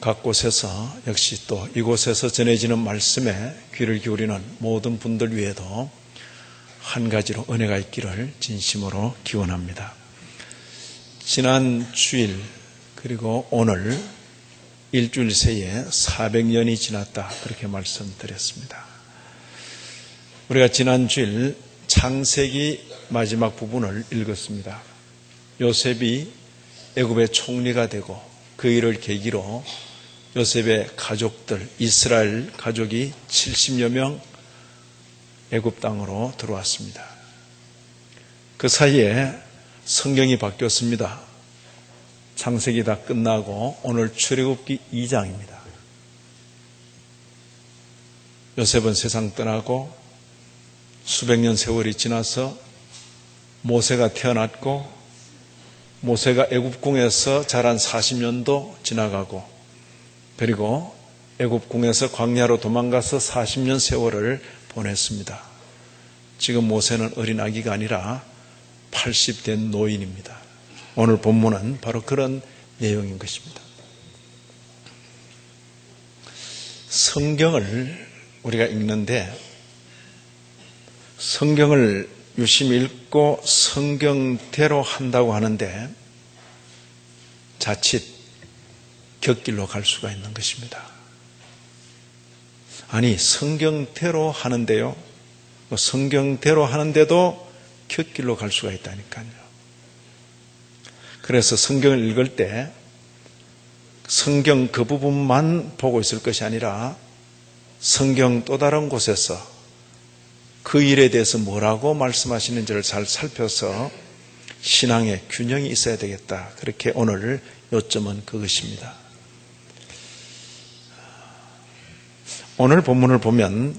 각 곳에서 역시 또 이곳에서 전해지는 말씀에 귀를 기울이는 모든 분들 위에도 한 가지로 은혜가 있기를 진심으로 기원합니다. 지난 주일 그리고 오늘 일주일 새에 400년이 지났다 그렇게 말씀드렸습니다. 우리가 지난 주일 창세기 마지막 부분을 읽었습니다. 요셉이 애굽의 총리가 되고 그 일을 계기로 요셉의 가족들, 이스라엘 가족이 70여 명 애굽 땅으로 들어왔습니다. 그 사이에 성경이 바뀌었습니다. 창세기 다 끝나고 오늘 출애굽기 2장입니다. 요셉은 세상 떠나고 수백 년 세월이 지나서 모세가 태어났고 모세가 애굽궁에서 자란 40년도 지나가고 그리고 애굽궁에서 광야로 도망가서 40년 세월을 보냈습니다. 지금 모세는 어린아기가 아니라 80된 노인입니다. 오늘 본문은 바로 그런 내용인 것입니다. 성경을 우리가 읽는데 성경을 유심히 읽고 성경대로 한다고 하는데 자칫 곁길로 갈 수가 있는 것입니다. 아니 성경대로 하는데요. 성경대로 하는데도 곁길로 갈 수가 있다니까요. 그래서 성경을 읽을 때 성경 그 부분만 보고 있을 것이 아니라 성경 또 다른 곳에서 그 일에 대해서 뭐라고 말씀하시는지를 잘 살펴서 신앙의 균형이 있어야 되겠다. 그렇게 오늘 요점은 그것입니다. 오늘 본문을 보면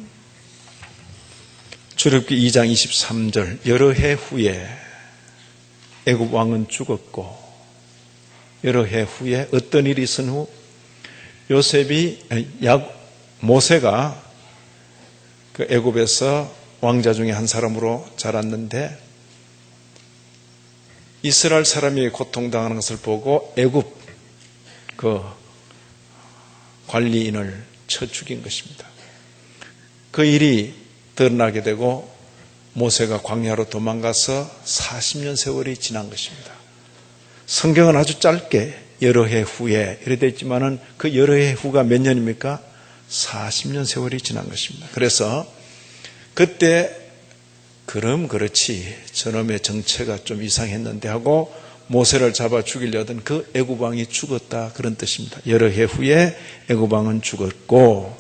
출애굽기 2장 23절 여러 해 후에 애굽 왕은 죽었고 여러 해 후에 어떤 일이 있은 후 모세가 그 애굽에서 왕자 중에 한 사람으로 자랐는데 이스라엘 사람이 고통당하는 것을 보고 애굽 그 관리인을 쳐 죽인 것입니다. 그 일이 드러나게 되고 모세가 광야로 도망가서 40년 세월이 지난 것입니다. 성경은 아주 짧게 여러 해 후에 이래 됐지만은 그 여러 해 후가 몇 년입니까? 40년 세월이 지난 것입니다. 그래서 그때 그럼 그렇지 저놈의 정체가 좀 이상했는데 하고 모세를 잡아 죽이려던 그 애굽 왕이 죽었다 그런 뜻입니다. 여러 해 후에 애굽 왕은 죽었고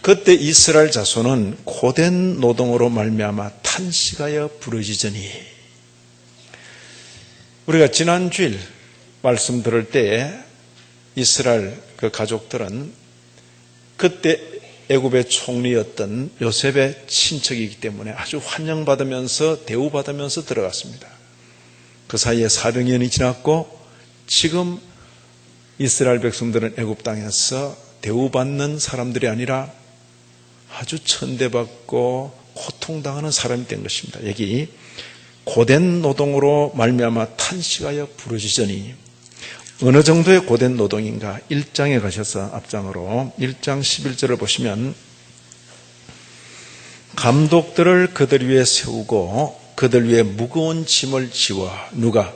그때 이스라엘 자손은 고된 노동으로 말미암아 탄식하여 부르짖으니 우리가 지난 주일 말씀 들을 때에 이스라엘 그 가족들은 그때 애굽의 총리였던 요셉의 친척이기 때문에 아주 환영받으면서 대우받으면서 들어갔습니다. 그 사이에 400년이 지났고 지금 이스라엘 백성들은 애굽 땅에서 대우받는 사람들이 아니라 아주 천대받고 고통당하는 사람이 된 것입니다. 여기 고된 노동으로 말미암아 탄식하여 부르짖으니 어느 정도의 고된 노동인가 1장에 가셔서 앞장으로 1장 11절을 보시면 감독들을 그들 위에 세우고 그들 위에 무거운 짐을 지워 누가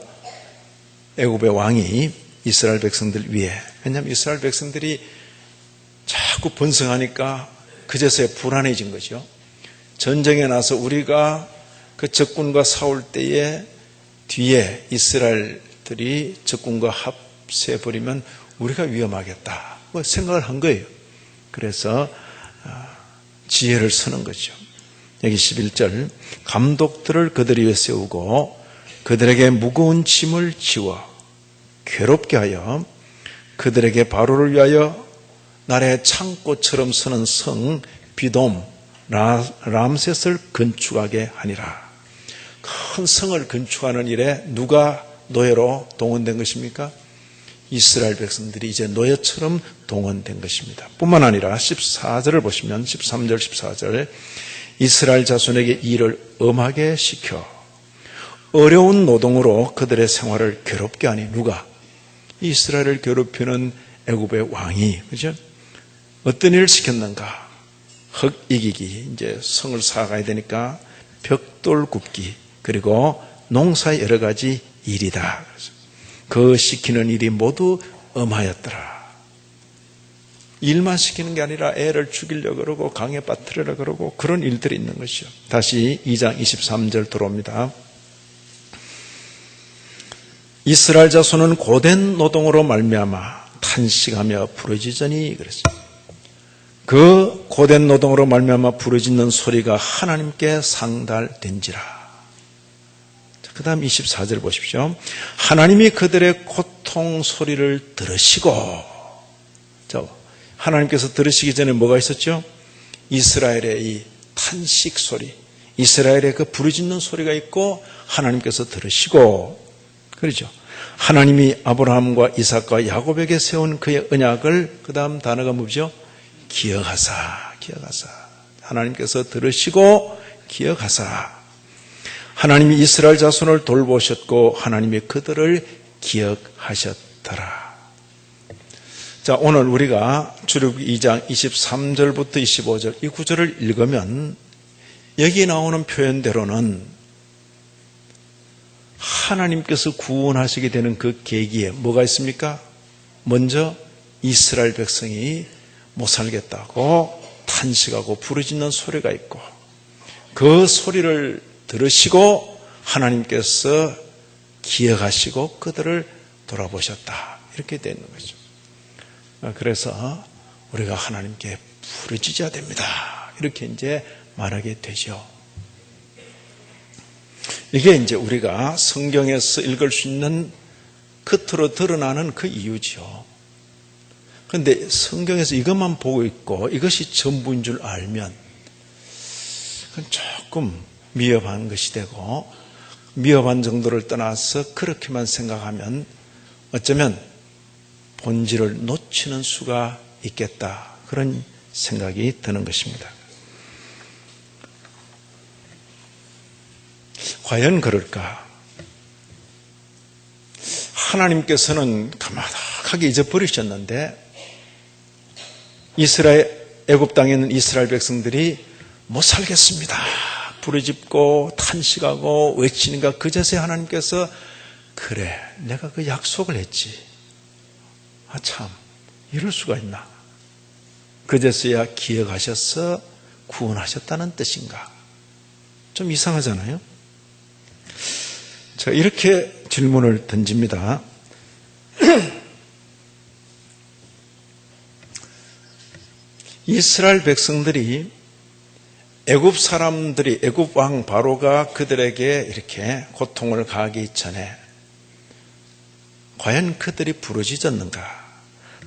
애굽의 왕이 이스라엘 백성들 위에 왜냐하면 이스라엘 백성들이 자꾸 번성하니까 그제서야 불안해진 거죠. 전쟁에 나서 우리가 그 적군과 싸울 때에 뒤에 이스라엘들이 적군과 합세해버리면 우리가 위험하겠다 생각을 한 거예요. 그래서 지혜를 쓰는 거죠. 여기 11절 감독들을 그들 위에 세우고 그들에게 무거운 짐을 지워 괴롭게 하여 그들에게 바로를 위하여 나라의 창고처럼 서는 성 비돔 람셋을 건축하게 하니라. 큰 성을 건축하는 일에 누가 노예로 동원된 것입니까? 이스라엘 백성들이 이제 노예처럼 동원된 것입니다. 뿐만 아니라 14절을 보시면 13절 14절 이스라엘 자손에게 일을 엄하게 시켜 어려운 노동으로 그들의 생활을 괴롭게 하니 누가? 이스라엘을 괴롭히는 애굽의 왕이, 그죠? 어떤 일을 시켰는가? 흙 이기기, 이제 성을 쌓아가야 되니까 벽돌 굽기, 그리고 농사의 여러 가지 일이다. 그 시키는 일이 모두 엄하였더라. 일만 시키는 게 아니라 애를 죽이려고 그러고 강에 빠뜨리려고 그러고 그런 일들이 있는 것이요. 다시 2장 23절 들어옵니다. 이스라엘 자손은 고된 노동으로 말미암아 탄식하며 부르짖으니 그랬습니다. 그 고된 노동으로 말미암아 부르짖는 소리가 하나님께 상달된지라. 그 다음 24절 보십시오. 하나님이 그들의 고통 소리를 들으시고, 하나님께서 들으시기 전에 뭐가 있었죠? 이스라엘의 이 탄식 소리, 이스라엘의 그 부르짖는 소리가 있고 하나님께서 들으시고, 그렇죠? 하나님이 아브라함과 이삭과 야곱에게 세운 그의 언약을, 그 다음 단어가 뭐죠? 기억하사. 하나님께서 들으시고 기억하사. 하나님이 이스라엘 자손을 돌보셨고 하나님이 그들을 기억하셨더라. 자, 오늘 우리가 출애굽기 2장 23절부터 25절 이 구절을 읽으면 여기 나오는 표현대로는 하나님께서 구원하시게 되는 그 계기에 뭐가 있습니까? 먼저 이스라엘 백성이 못 살겠다고 탄식하고 부르짖는 소리가 있고, 그 소리를 들으시고 하나님께서 기억하시고 그들을 돌아보셨다. 이렇게 되어 있는 거죠. 그래서 우리가 하나님께 부르짖어야 됩니다. 이렇게 이제 말하게 되죠. 이게 이제 우리가 성경에서 읽을 수 있는 겉으로 드러나는 그 이유지요. 그런데 성경에서 이것만 보고 있고 이것이 전부인 줄 알면 그건 조금 미흡한 것이 되고, 미흡한 정도를 떠나서 그렇게만 생각하면 어쩌면 본질을 놓치는 수가 있겠다. 그런 생각이 드는 것입니다. 과연 그럴까? 하나님께서는 가만하게 잊어버리셨는데 애굽 땅에 있는 이스라엘 백성들이 못 살겠습니다. 부르짖고 탄식하고 외치니까 그제서야 하나님께서 그래, 내가 그 약속을 했지. 아, 참, 이럴 수가 있나. 그제서야 기억하셔서 구원하셨다는 뜻인가. 좀 이상하잖아요. 자, 이렇게 질문을 던집니다. 이스라엘 백성들이 애굽 사람들이, 애굽 왕 바로가 그들에게 이렇게 고통을 가하기 전에 과연 그들이 부르짖었는가?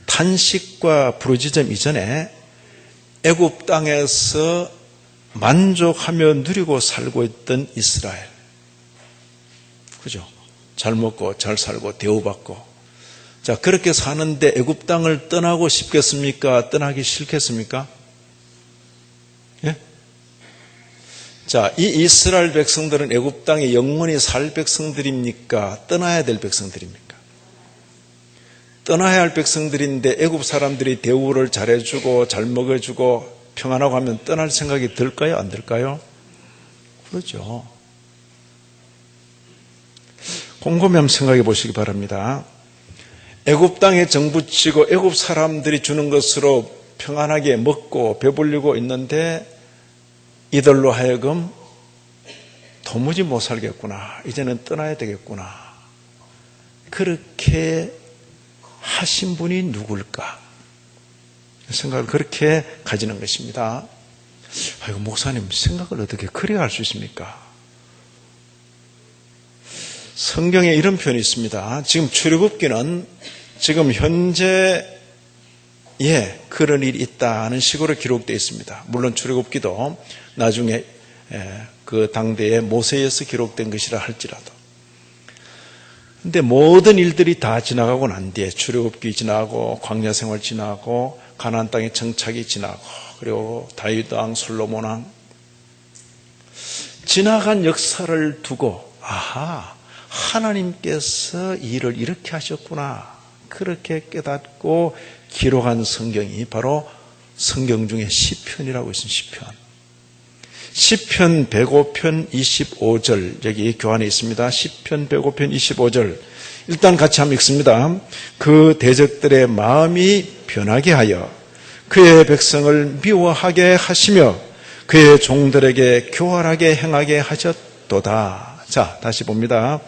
탄식과 부르짖음 이전에 애굽 땅에서 만족하며 누리고 살고 있던 이스라엘, 그죠? 잘 먹고 잘 살고 대우받고, 자, 그렇게 사는데 애굽 땅을 떠나고 싶겠습니까? 떠나기 싫겠습니까? 예? 자, 이 이스라엘 백성들은 애굽 땅에 영원히 살 백성들입니까? 떠나야 될 백성들입니까? 떠나야 할 백성들인데 애굽 사람들이 대우를 잘해주고 잘 먹여주고 평안하고 하면 떠날 생각이 들까요? 안 들까요? 그렇죠. 곰곰이 한번 생각해 보시기 바랍니다. 애굽 땅에 정부치고 애굽 사람들이 주는 것으로 평안하게 먹고 배불리고 있는데 이들로 하여금 도무지 못 살겠구나. 이제는 떠나야 되겠구나. 그렇게 하신 분이 누굴까? 생각을 그렇게 가지는 것입니다. 아이고, 목사님, 생각을 어떻게 그렇게 할 수 있습니까? 성경에 이런 표현이 있습니다. 지금 출애굽기는 지금 현재에 그런 일이 있다는 식으로 기록되어 있습니다. 물론 출애굽기도 나중에 그 당대에 모세에서 기록된 것이라 할지라도. 근데 모든 일들이 다 지나가고 난 뒤에 출애굽기 지나고 광야 생활 지나고 가나안 땅의 정착이 지나고 그리고 다윗 왕, 솔로몬 왕 지나간 역사를 두고 아하, 하나님께서 일을 이렇게 하셨구나. 그렇게 깨닫고 기록한 성경이 바로 성경 중에 시편이라고 있습니다. 시편. 시편 105편 25절 여기 교환에 있습니다. 시편 105편 25절 일단 같이 한번 읽습니다. 그 대적들의 마음이 변하게 하여 그의 백성을 미워하게 하시며 그의 종들에게 교활하게 행하게 하셨도다. 자, 다시 봅니다.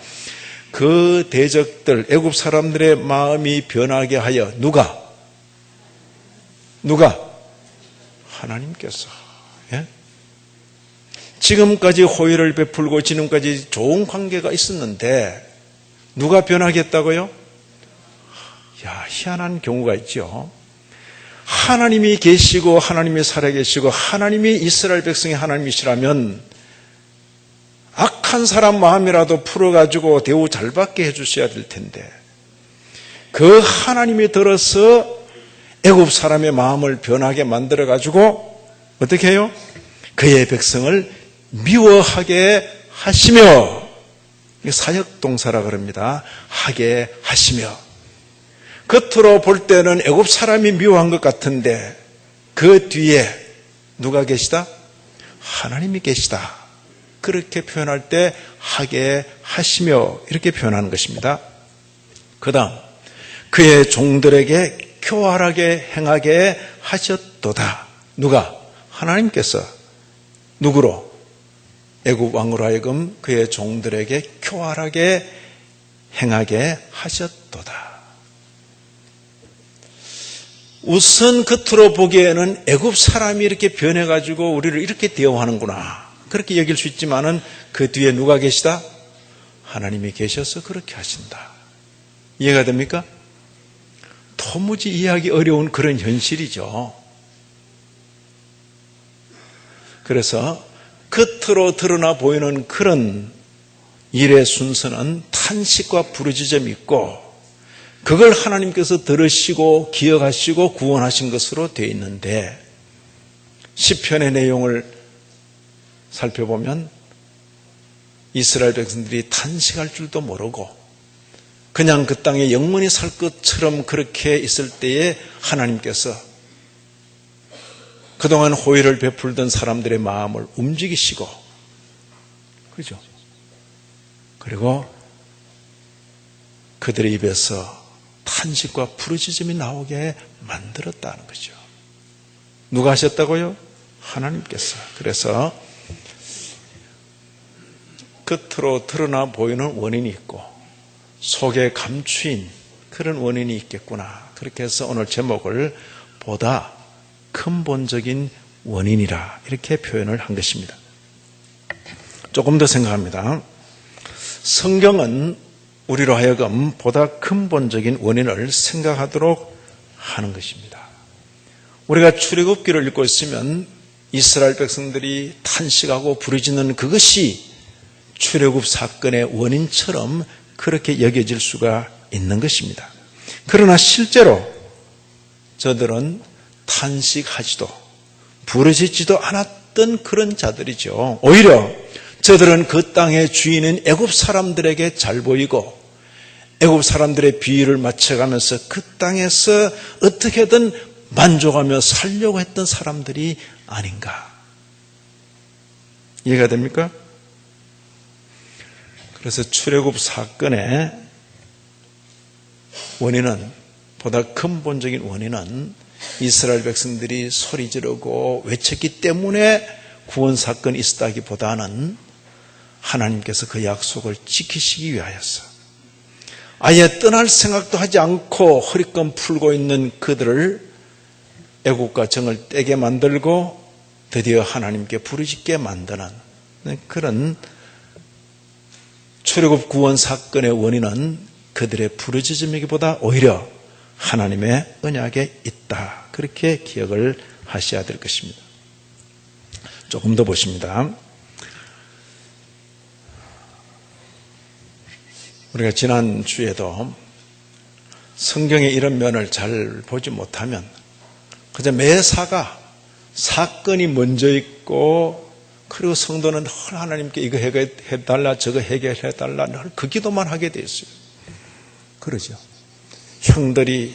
그 대적들 애굽 사람들의 마음이 변하게 하여 누가? 하나님께서. 예? 지금까지 호의를 베풀고 지금까지 좋은 관계가 있었는데 누가 변하게 했다고요? 야, 희한한 경우가 있죠. 하나님이 계시고 하나님이 살아계시고 하나님이 이스라엘 백성의 하나님이시라면 악한 사람 마음이라도 풀어가지고 대우 잘 받게 해주셔야 될 텐데 그 하나님이 들어서 애굽 사람의 마음을 변하게 만들어가지고 어떻게 해요? 그의 백성을 미워하게 하시며 사역동사라 그럽니다. 하게 하시며 겉으로 볼 때는 애굽 사람이 미워한 것 같은데 그 뒤에 누가 계시다? 하나님이 계시다. 그렇게 표현할 때 하게 하시며 이렇게 표현하는 것입니다. 그 다음 그의 종들에게 교활하게 행하게 하셨도다. 누가? 하나님께서 누구로? 애굽 왕으로 하여금 그의 종들에게 교활하게 행하게 하셨도다. 우선 겉으로 보기에는 애굽 사람이 이렇게 변해가지고 우리를 이렇게 대우하는구나 그렇게 여길 수 있지만은 그 뒤에 누가 계시다? 하나님이 계셔서 그렇게 하신다. 이해가 됩니까? 도무지 이해하기 어려운 그런 현실이죠. 그래서 겉으로 드러나 보이는 그런 일의 순서는 탄식과 부르짖음이 있고 그걸 하나님께서 들으시고 기억하시고 구원하신 것으로 되어 있는데 시편의 내용을 살펴보면 이스라엘 백성들이 탄식할 줄도 모르고 그냥 그 땅에 영원히 살 것처럼 그렇게 있을 때에 하나님께서 그동안 호의를 베풀던 사람들의 마음을 움직이시고 그죠? 그리고 그들의 입에서 탄식과 부르짖음이 나오게 만들었다는 거죠. 누가 하셨다고요? 하나님께서. 그래서 겉으로 드러나 보이는 원인이 있고 속에 감추인 그런 원인이 있겠구나. 그렇게 해서 오늘 제목을 보다 근본적인 원인이라 이렇게 표현을 한 것입니다. 조금 더 생각합니다. 성경은 우리로 하여금 보다 근본적인 원인을 생각하도록 하는 것입니다. 우리가 출애굽기를 읽고 있으면 이스라엘 백성들이 탄식하고 부르짖는 그것이 출애굽 사건의 원인처럼 그렇게 여겨질 수가 있는 것입니다. 그러나 실제로 저들은 탄식하지도 부르짖지도 않았던 그런 자들이죠. 오히려 저들은 그 땅의 주인인 애굽 사람들에게 잘 보이고 애굽 사람들의 비위를 맞춰가면서 그 땅에서 어떻게든 만족하며 살려고 했던 사람들이 아닌가. 이해가 됩니까? 그래서 출애굽 사건의 원인은 보다 근본적인 원인은 이스라엘 백성들이 소리 지르고 외쳤기 때문에 구원 사건이 있었다기보다는 하나님께서 그 약속을 지키시기 위하여서 아예 떠날 생각도 하지 않고 허리끈 풀고 있는 그들을 애국과 정을 떼게 만들고 드디어 하나님께 부르짖게 만드는 그런 출애굽 구원 사건의 원인은 그들의 부르짖음이기보다 오히려 하나님의 언약에 있다. 그렇게 기억을 하셔야 될 것입니다. 조금 더 보십니다. 우리가 지난주에도 성경의 이런 면을 잘 보지 못하면 그저 매사가 사건이 먼저 있고 그리고 성도는 하나님께 이거 해달라 저거 해결해달라 늘 그 기도만 하게 돼 있어요. 그러죠. 형들이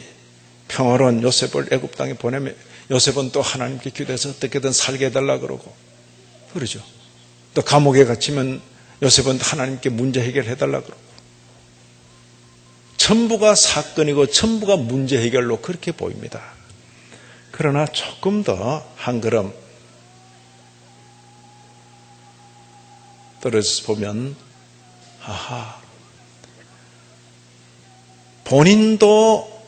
평화로운 요셉을 애굽 땅에 보내면 요셉은 또 하나님께 기도해서 어떻게든 살게 해달라 그러고 그러죠. 또 감옥에 갇히면 요셉은 하나님께 문제 해결해달라 그러고 전부가 사건이고 전부가 문제 해결로 그렇게 보입니다. 그러나 조금 더 한 걸음 떨어져서 보면 본인도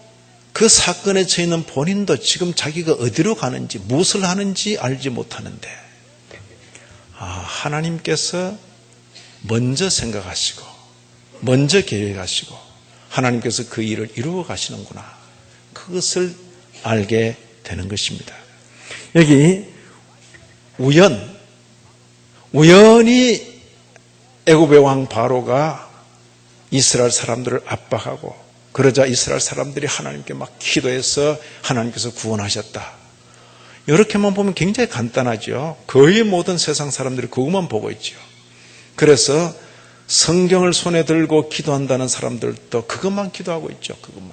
그 사건에 처해 있는 본인도 지금 자기가 어디로 가는지 무엇을 하는지 알지 못하는데 하나님께서 먼저 생각하시고 먼저 계획하시고 하나님께서 그 일을 이루어 가시는구나. 그것을 알게 되는 것입니다. 여기 우연히 애굽의 왕 바로가 이스라엘 사람들을 압박하고 그러자 이스라엘 사람들이 하나님께 막 기도해서 하나님께서 구원하셨다. 이렇게만 보면 굉장히 간단하죠. 거의 모든 세상 사람들이 그것만 보고 있죠. 그래서 성경을 손에 들고 기도한다는 사람들도 그것만 기도하고 있죠. 그것만.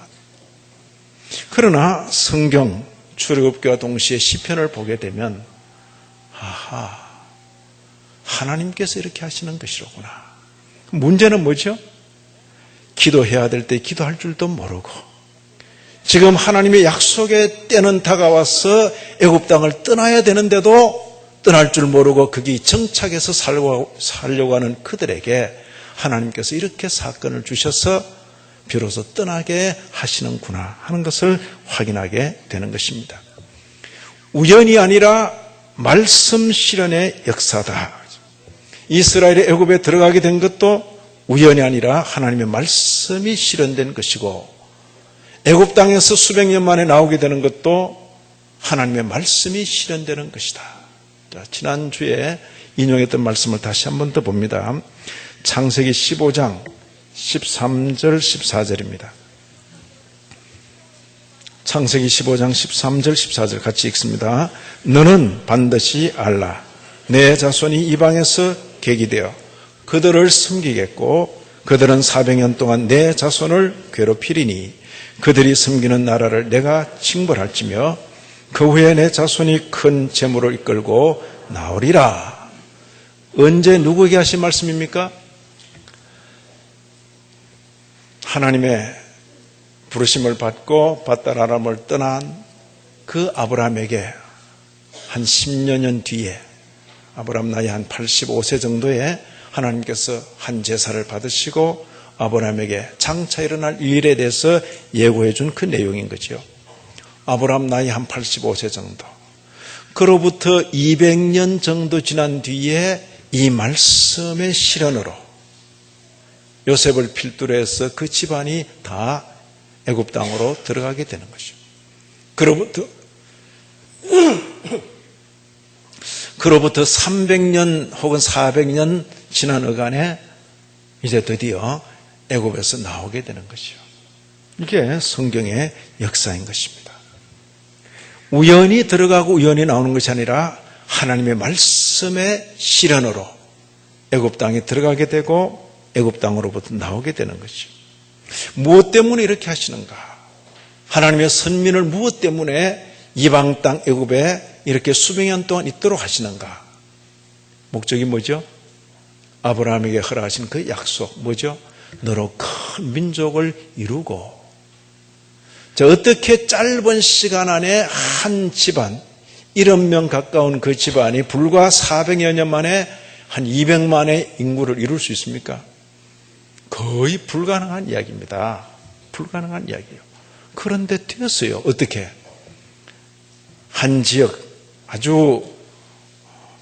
그러나 성경 출애굽기와 동시에 시편을 보게 되면 하나님께서 이렇게 하시는 것이로구나. 문제는 뭐죠? 기도해야 될 때 기도할 줄도 모르고 지금 하나님의 약속의 때는 다가와서 애굽 땅을 떠나야 되는데도 떠날 줄 모르고 거기 정착해서 살려고 하는 그들에게 하나님께서 이렇게 사건을 주셔서 비로소 떠나게 하시는구나 하는 것을 확인하게 되는 것입니다. 우연이 아니라 말씀 실현의 역사다. 이스라엘이 애굽에 들어가게 된 것도 우연이 아니라 하나님의 말씀이 실현된 것이고 애굽 땅에서 수백 년 만에 나오게 되는 것도 하나님의 말씀이 실현되는 것이다. 자, 지난주에 인용했던 말씀을 다시 한 번 더 봅니다. 창세기 15장 13절 14절입니다. 창세기 15장 13절 14절 같이 읽습니다. 너는 반드시 알라. 내 자손이 이방에서 계기되어 그들을 섬기겠고 그들은 400년 동안 내 자손을 괴롭히리니 그들이 섬기는 나라를 내가 징벌할지며 그 후에 내 자손이 큰 재물을 이끌고 나오리라. 언제 누구에게 하신 말씀입니까? 하나님의 부르심을 받고 밧다라람을 떠난 그 아브라함에게 한 10여 년 뒤에 아브라함 나이 한 85세 정도에 하나님께서 한 제사를 받으시고 아브라함에게 장차 일어날 일에 대해서 예고해 준 그 내용인 거죠. 아브라함 나이 한 85세 정도. 그로부터 200년 정도 지난 뒤에 이 말씀의 실현으로 요셉을 필두로 해서 그 집안이 다 애굽 땅으로 들어가게 되는 것이죠. 그로부터 300년 혹은 400년 지난 어간에 이제 드디어 애굽에서 나오게 되는 것이죠. 이게 성경의 역사인 것입니다. 우연히 들어가고 우연히 나오는 것이 아니라 하나님의 말씀의 실현으로 애굽 땅에 들어가게 되고 애굽 땅으로부터 나오게 되는 것이죠. 무엇 때문에 이렇게 하시는가? 하나님의 선민을 무엇 때문에 이방 땅 애굽에 이렇게 수백 년 동안 있도록 하시는가? 목적이 뭐죠? 아브라함에게 허락하신 그 약속 뭐죠? 너로 큰 민족을 이루고 어떻게 짧은 시간 안에 한 집안 1억 명 가까운 그 집안이 불과 400여 년 만에 한 200만의 인구를 이룰 수 있습니까? 거의 불가능한 이야기입니다. 불가능한 이야기예요. 그런데 되었어요. 어떻게? 한 지역 아주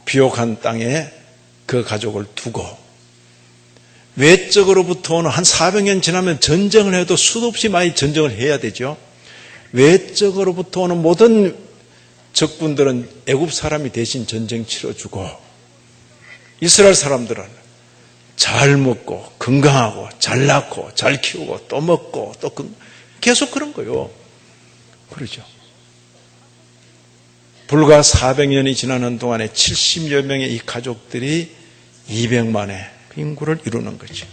비옥한 땅에 그 가족을 두고 외적으로부터 오는 한 400년 지나면 전쟁을 해도 수도 없이 많이 전쟁을 해야 되죠. 외적으로부터 오는 모든 적군들은 애굽 사람이 대신 전쟁 치러주고 이스라엘 사람들은 잘 먹고 건강하고 잘 낳고 잘 키우고 또 먹고 또 계속 그런 거예요. 그러죠. 불과 400년이 지나는 동안에 70여 명의 이 가족들이 200만의 인구를 이루는 거죠.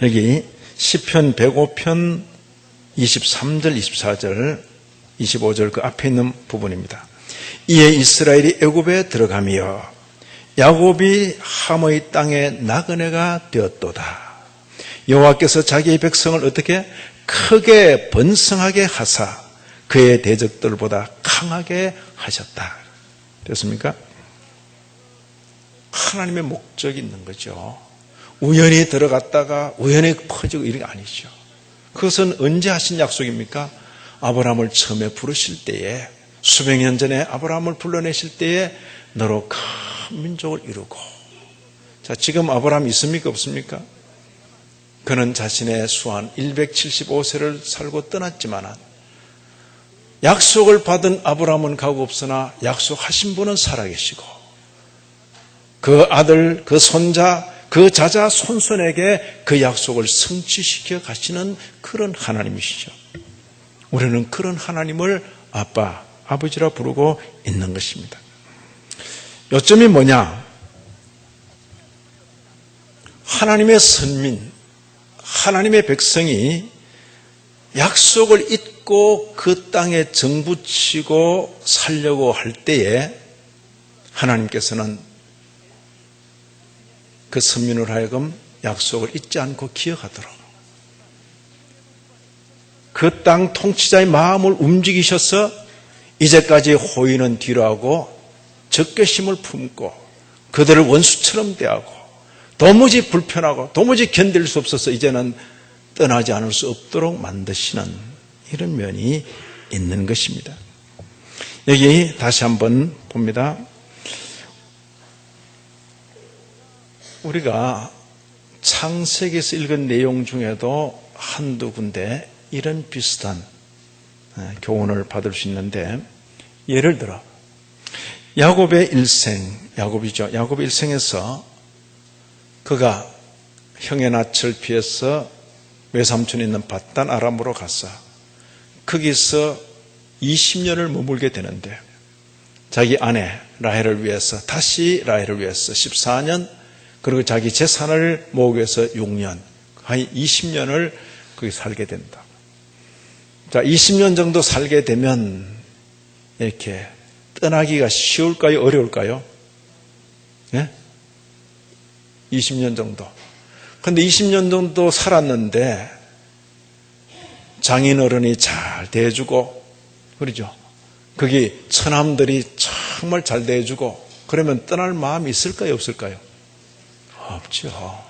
여기 시편 105편 23절, 24절, 25절 그 앞에 있는 부분입니다. 이에 이스라엘이 애굽에 들어가며 야곱이 함의 땅에 나그네가 되었도다. 여호와께서 자기의 백성을 어떻게 크게 번성하게 하사 그의 대적들보다 강하게 하셨다. 됐습니까? 하나님의 목적이 있는 거죠. 우연히 들어갔다가 우연히 퍼지고 이런 게 아니죠. 그것은 언제 하신 약속입니까? 아브라함을 처음에 부르실 때에, 수백 년 전에 아브라함을 불러내실 때에 너로 큰 민족을 이루고. 자, 지금 아브라함 있습니까? 없습니까? 그는 자신의 수한 175세를 살고 떠났지만 약속을 받은 아브라함은 가고 없으나 약속하신 분은 살아계시고 그 아들, 그 손자, 그 자자 손손에게 그 약속을 성취시켜 가시는 그런 하나님이시죠. 우리는 그런 하나님을 아빠, 아버지라 부르고 있는 것입니다. 요점이 뭐냐? 하나님의 선민, 하나님의 백성이 약속을 잊고 그 땅에 정붙이고 살려고 할 때에 하나님께서는 그 선민으로 하여금 약속을 잊지 않고 기억하도록 그 땅 통치자의 마음을 움직이셔서 이제까지 호의는 뒤로 하고 적개심을 품고 그들을 원수처럼 대하고 도무지 불편하고 도무지 견딜 수 없어서 이제는 떠나지 않을 수 없도록 만드시는 이런 면이 있는 것입니다. 여기 다시 한번 봅니다. 우리가 창세기에서 읽은 내용 중에도 한두 군데 이런 비슷한 교훈을 받을 수 있는데, 예를 들어 야곱의 일생, 야곱이죠. 야곱의 일생에서 그가 형의 낯을 피해서 외삼촌이 있는 밧단 아람으로 가서 거기서 20년을 머물게 되는데 자기 아내 라헬을 위해서, 다시 라헬을 위해서 14년, 그리고 자기 재산을 모으기 위해서 6년, 한 20년을 거기 살게 된다. 자, 20년 정도 살게 되면 이렇게 떠나기가 쉬울까요? 어려울까요? 예? 20년 정도. 근데 20년 정도 살았는데 장인어른이 잘 대해주고, 그러죠? 거기 처남들이 정말 잘 대해주고, 그러면 떠날 마음이 있을까요? 없을까요? 없죠.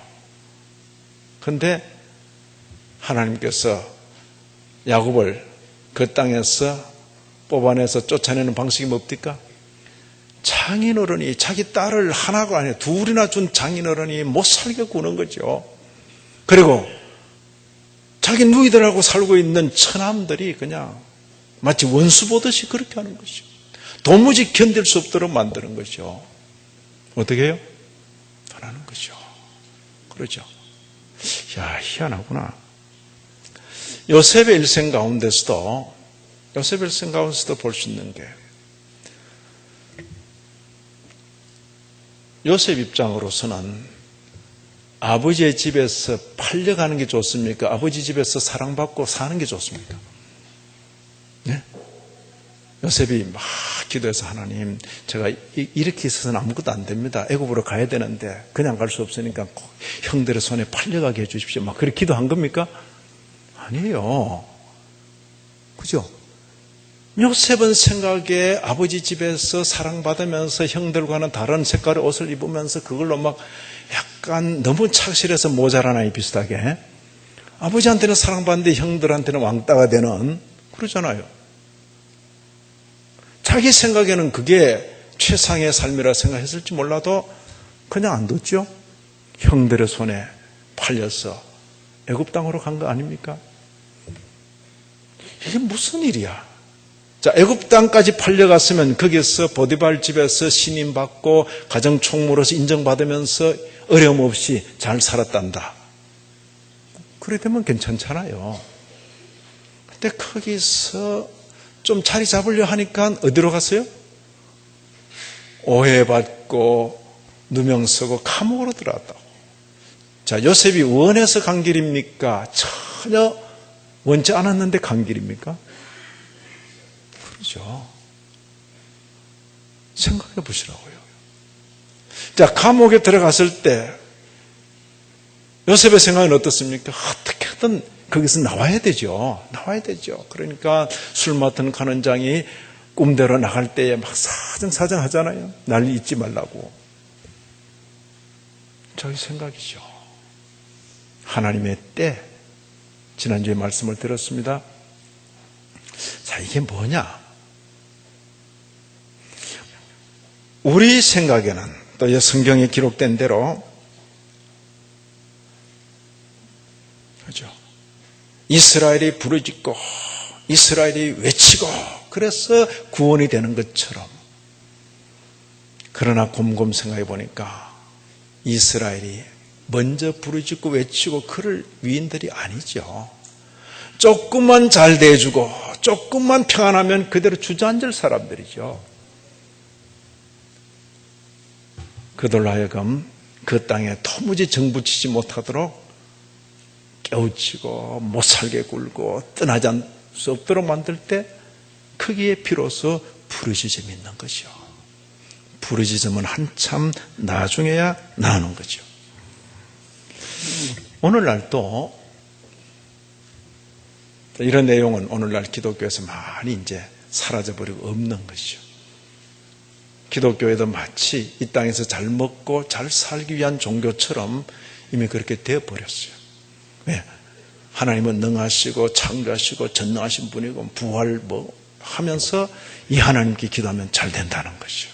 근데 하나님께서 야곱을 그 땅에서 뽑아내서 쫓아내는 방식이 뭡니까? 장인어른이 자기 딸을 하나가 아니라 둘이나 준 장인어른이 못 살게 구는 거죠. 그리고 자기 누이들하고 살고 있는 처남들이 그냥 마치 원수 보듯이 그렇게 하는 것이죠. 도무지 견딜 수 없도록 만드는 거죠. 어떻게 해요? 떠나는 거죠. 그러죠. 야, 희한하구나. 요셉의 일생 가운데서도 볼 수 있는 게, 요셉 입장으로서는 아버지의 집에서 팔려가는 게 좋습니까? 아버지 집에서 사랑받고 사는 게 좋습니까? 네? 요셉이 막 기도해서, 하나님, 제가 이렇게 있어서는 아무것도 안 됩니다. 애굽으로 가야 되는데 그냥 갈 수 없으니까 꼭 형들의 손에 팔려가게 해주십시오. 막 그렇게 기도한 겁니까? 아니에요. 그죠? 요셉은 생각에 아버지 집에서 사랑받으면서 형들과는 다른 색깔의 옷을 입으면서 그걸로 막 약간 너무 착실해서 모자란 아이 비슷하게 아버지한테는 사랑받는데 형들한테는 왕따가 되는, 그러잖아요. 자기 생각에는 그게 최상의 삶이라 생각했을지 몰라도 그냥 안 뒀죠. 형들의 손에 팔려서 애굽 땅으로 간 거 아닙니까? 이게 무슨 일이야? 자, 애굽 땅까지 팔려갔으면 거기서 보디발 집에서 신임받고 가정 총무로서 인정받으면서 어려움 없이 잘 살았단다. 그래 되면 괜찮잖아요. 근데 거기서 좀 자리 잡으려 하니까 어디로 갔어요? 오해받고 누명 쓰고 감옥으로 들어갔다고. 자, 요셉이 원해서 간 길입니까? 전혀 원치 않았는데 간 길입니까? 그렇죠. 생각해 보시라고요. 자, 감옥에 들어갔을 때 요셉의 생각은 어떻습니까? 어떻게든 거기서 나와야 되죠. 나와야 되죠. 그러니까 술 맡은 간원장이 꿈대로 나갈 때에 막 사정사정 하잖아요. 날 잊지 말라고. 저희 생각이죠. 하나님의 때, 지난주에 말씀을 드렸습니다. 자, 이게 뭐냐? 우리 생각에는 또 성경에 기록된 대로, 그죠? 이스라엘이 부르짖고, 이스라엘이 외치고, 그래서 구원이 되는 것처럼. 그러나 곰곰 생각해 보니까 이스라엘이 먼저 부르짖고 외치고 그럴 위인들이 아니죠. 조금만 잘 대해주고 조금만 평안하면 그대로 주저앉을 사람들이죠. 그들로 하여금 그 땅에 도무지 정붙이지 못하도록 깨우치고 못살게 굴고 떠나지 않을 수 없도록 만들 때 거기에 비로소 부르짖음이 있는 거죠. 부르짖음은 한참 나중에야 나오는 거죠. 오늘날도 이런 내용은 오늘날 기독교에서 많이 이제 사라져버리고 없는 것이죠. 기독교에도 마치 이 땅에서 잘 먹고 잘 살기 위한 종교처럼 이미 그렇게 되어버렸어요. 왜? 하나님은 능하시고 창조하시고 전능하신 분이고 부활 하면서 이 하나님께 기도하면 잘 된다는 것이죠.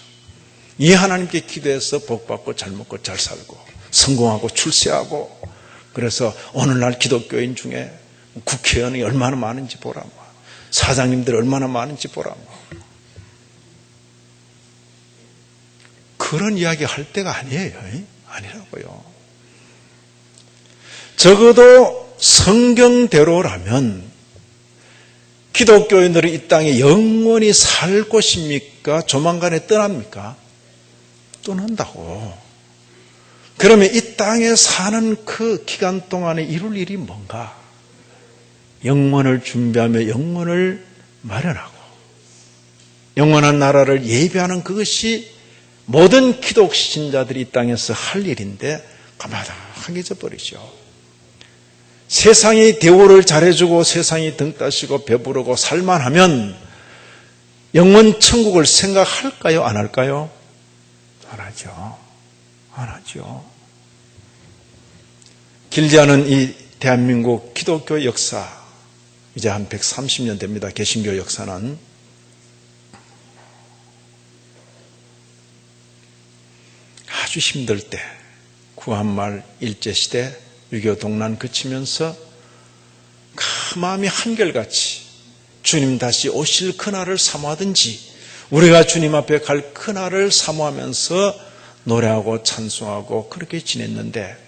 이 하나님께 기도해서 복받고 잘 먹고 잘 살고 성공하고 출세하고, 그래서 오늘날 기독교인 중에 국회의원이 얼마나 많은지 보라, 사장님들 얼마나 많은지 보라. 그런 이야기 할 때가 아니에요. 아니라고요. 적어도 성경대로라면 기독교인들은 이 땅에 영원히 살 것입니까? 조만간에 떠납니까? 떠난다고. 그러면 이 땅에 사는 그 기간 동안에 이룰 일이 뭔가? 영원을 준비하며 영원을 마련하고 영원한 나라를 예비하는 그것이 모든 기독 신자들이 이 땅에서 할 일인데 가마당해져 버리죠. 세상이 대우를 잘해주고 세상이 등 따시고 배부르고 살만하면 영원 천국을 생각할까요? 안 할까요? 안 하죠. 안 하죠. 길지 않은 이 대한민국 기독교 역사, 이제 한 130년 됩니다. 개신교 역사는. 아주 힘들 때, 구한말 일제시대, 6.25 동란 그치면서 마음이 한결같이 주님 다시 오실 그날을 사모하든지 우리가 주님 앞에 갈 그날을 사모하면서 노래하고 찬송하고 그렇게 지냈는데,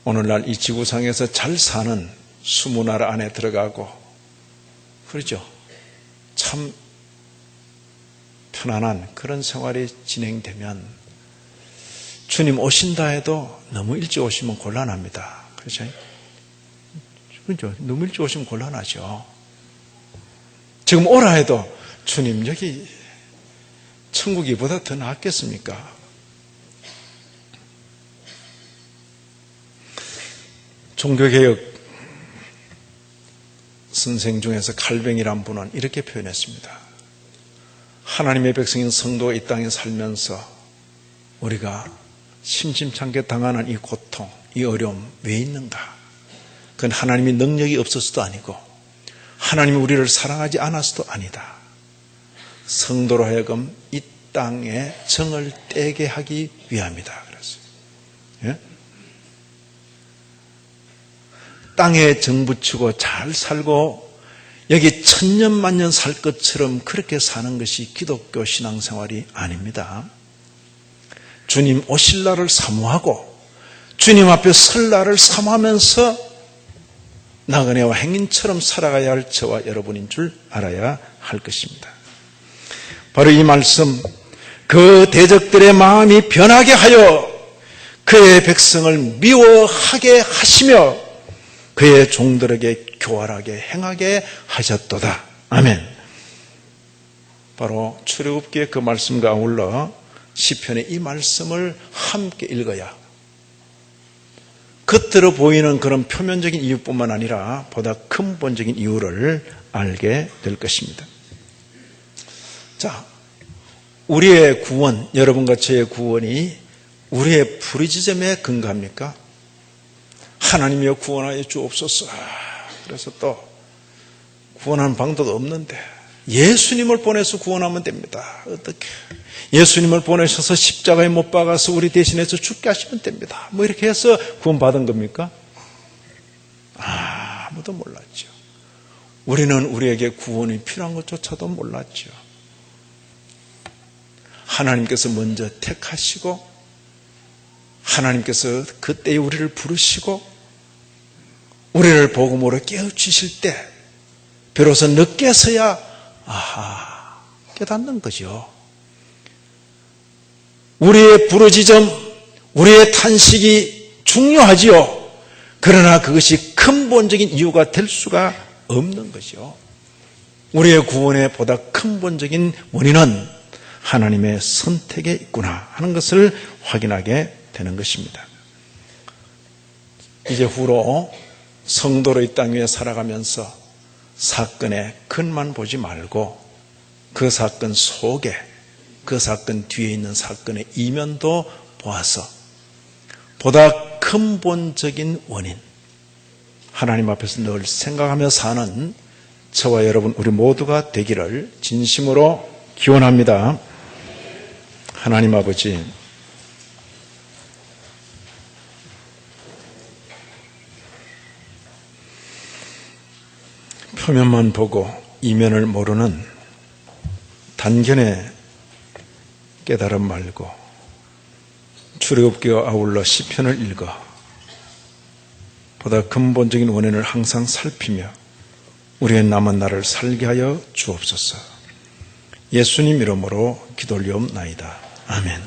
오늘날 이 지구상에서 잘 사는 20나라 안에 들어가고, 그렇죠? 참 편안한 그런 생활이 진행되면 주님 오신다 해도 너무 일찍 오시면 곤란합니다. 그렇죠? 그렇죠? 너무 일찍 오시면 곤란하죠. 지금 오라 해도 주님 여기 천국이 보다 더 낫겠습니까? 종교개혁 선생 중에서 칼뱅이란 분은 이렇게 표현했습니다. 하나님의 백성인 성도가 이 땅에 살면서 우리가 심심찮게 당하는 이 고통, 이 어려움 왜 있는가? 그건 하나님의 능력이 없어서도 아니고 하나님이 우리를 사랑하지 않아서도 아니다. 성도로 하여금 이 땅에 정을 떼게 하기 위함이다. 그랬어요. 예? 땅에 정 붙이고 잘 살고 여기 천년만년 살 것처럼 그렇게 사는 것이 기독교 신앙생활이 아닙니다. 주님 오실 날을 사모하고 주님 앞에 설 날을 사모하면서 나그네와 행인처럼 살아가야 할 저와 여러분인 줄 알아야 할 것입니다. 바로 이 말씀, 그 대적들의 마음이 변하게 하여 그의 백성을 미워하게 하시며 그의 종들에게 교활하게 행하게 하셨도다. 아멘. 바로 출애굽기의 그 말씀과 아울러 시편의 이 말씀을 함께 읽어야 겉으로 보이는 그런 표면적인 이유뿐만 아니라 보다 근본적인 이유를 알게 될 것입니다. 자, 우리의 구원, 여러분과 저의 구원이 우리의 부르짖음에 근거합니까? 하나님이여 구원하여 주옵소서. 그래서 또 구원하는 방도도 없는데 예수님을 보내서 구원하면 됩니다. 어떻게? 예수님을 보내셔서 십자가에 못 박아서 우리 대신해서 죽게 하시면 됩니다. 뭐 이렇게 해서 구원받은 겁니까? 아무도 몰랐죠. 우리는 우리에게 구원이 필요한 것조차도 몰랐죠. 하나님께서 먼저 택하시고 하나님께서 그때에 우리를 부르시고 우리를 복음으로 깨우치실 때 비로소 늦게서야 깨닫는 거죠. 우리의 부르짖음, 우리의 탄식이 중요하지요. 그러나 그것이 근본적인 이유가 될 수가 없는 거죠. 우리의 구원의 보다 근본적인 원인은 하나님의 선택에 있구나 하는 것을 확인하게 되는 것입니다. 이제 후로 성도로 이 땅 위에 살아가면서 사건의 근만 보지 말고 그 사건 속에 그 사건 뒤에 있는 사건의 이면도 보아서 보다 근본적인 원인 하나님 앞에서 늘 생각하며 사는 저와 여러분 우리 모두가 되기를 진심으로 기원합니다. 하나님 아버지, 표면만 보고 이면을 모르는 단견의 깨달음 말고 출애굽기와 아울러 시편을 읽어 보다 근본적인 원인을 항상 살피며 우리의 남은 날을 살게 하여 주옵소서. 예수님 이름으로 기도 올리옵나이다. 아멘.